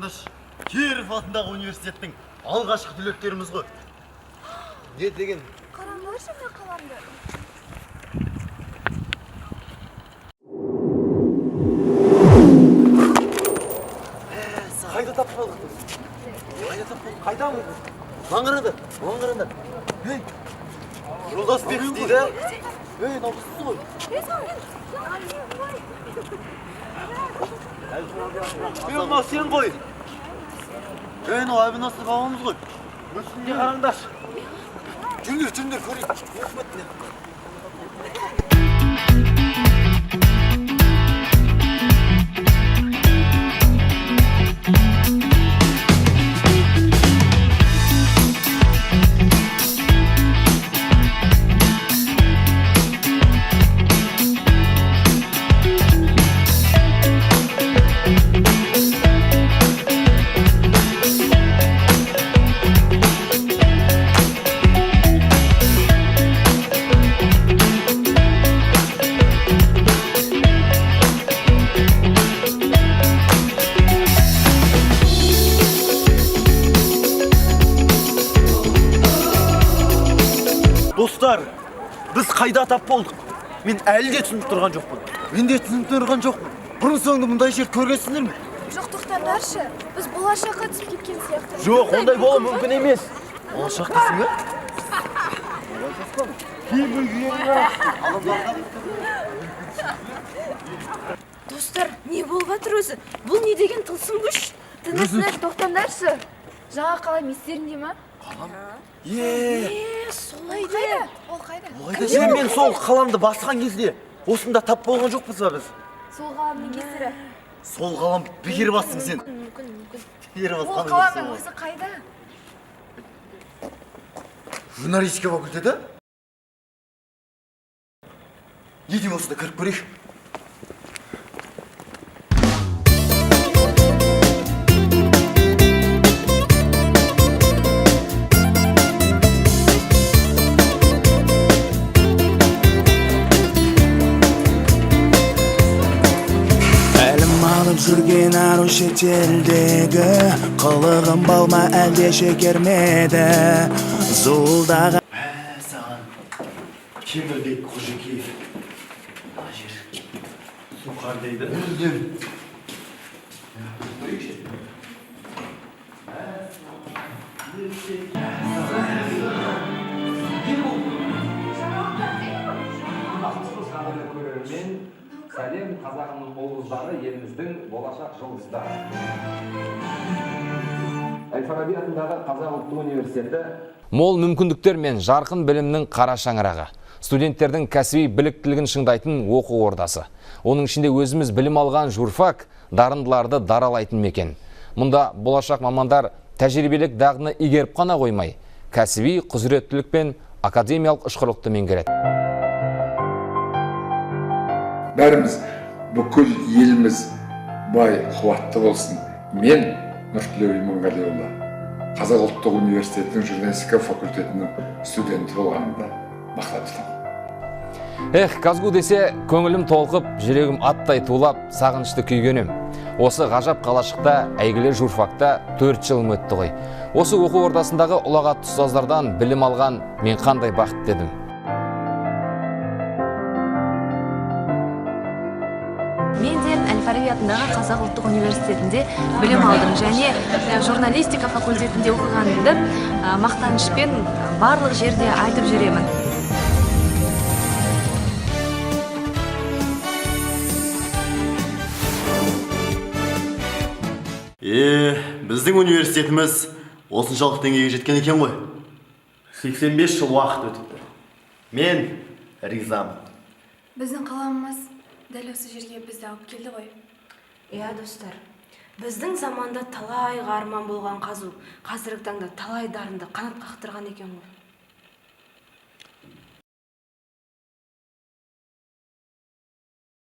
қарындаш, Киров атындағы университеттің алғашқы түлектеріміз ғой. Не деген? Қараңдаршы мен қаламды. Қайда тап қалдық? Қайдамыз? Маңырады. Ей, Жолдасбеков дейді. Ей, наубызсыз ғой. Ей, сен ғой. Ей, Айбынасты бабамыз ғой. Өсінде қараңдар. Жүндір, көрейік. Достар, біз қайда тап болдық? Мен әлі де түсініп тұрған жоқпын. Бұрын соңды мұндай жер көргенсіңдер ме? Жоқ, тоқтаңдаршы. Біз болашаққа түсіп кеткен сияқты. Жоқ, ондай болу мүмкін емес. Болашақ дейсің бе? Достар, не болып жатыр өзі? Бұл не деген тылсым күш? Тынысыңдар, тоқтаңдаршы. Жаңа қалам естерінде ма? Солай де. Ол қайда? Сен мен сол қаламды басқан кезде осында тап болған жоқпыз ба біз? Сол қаламның кесірі. Сол қалам бекер бастың сен. Мүмкін. Бекер Ол басқан қаламның өзі қайда? Журналистика факультеті? Не деймін осында кіріп көрейік? Жүрген ару шетелдегі қылығым балма әлде шекермеді зуылдағы Саған Кемірбек Қожекеев жер сухар дейді. Сәлем қазағымның ұлдары, еліміздің болашақ жұлдыздары. Әл-Фараби атындағы Қазақ ұлттық университеті мол мүмкіндіктер мен жарқын білімнің қара шаңырағы. Студенттердің кәсіби біліктілігін шыңдайтын оқу ордасы. Оның ішінде өзіміз білім алған журфак дарындыларды даралайтын мекен. Мұнда болашақ мамандар тәжірибелік дағдыны игеріп қана қоймай, кәсіби құзыреттілік пен академиялық ұшқырлықты меңгереді. Бәріміз бүкіл еліміз бай қуатты болсын. Мен Нұртілеу Иманғалиұлы Қазақ ұлттық университетінің журналистика факультетінің студенті болғанымда мақтан тұтамын. Казгу десе, көңілім толқып, жүрегім аттай тулап, сағынышты күйгенім. Осы ғажап қалашықта, әйгілі журфакта 4 жылым өтті ғой. Осы оқу ордасындағы ұлағатты ұстаздардан білім алған мен қандай бақыт дедім. Мен де Әл-Фараби атындағы Қазақ ұлттық университетінде білім алдым және журналистика факультетінде оқығанымды мақтанышпен барлық жерде айтып жүремін. Біздің университетіміз осыншалық деңгейге жеткен екен ғой. 85 жыл уақыт өтіпті. Мен ризамын. Біздің қаламымыз дәл осы жерге бізді алып келді ғой. Достар, біздің заманда талай арман болған қазу, қазіргі таңда талай дарынды қанат қақтырған екен ғой.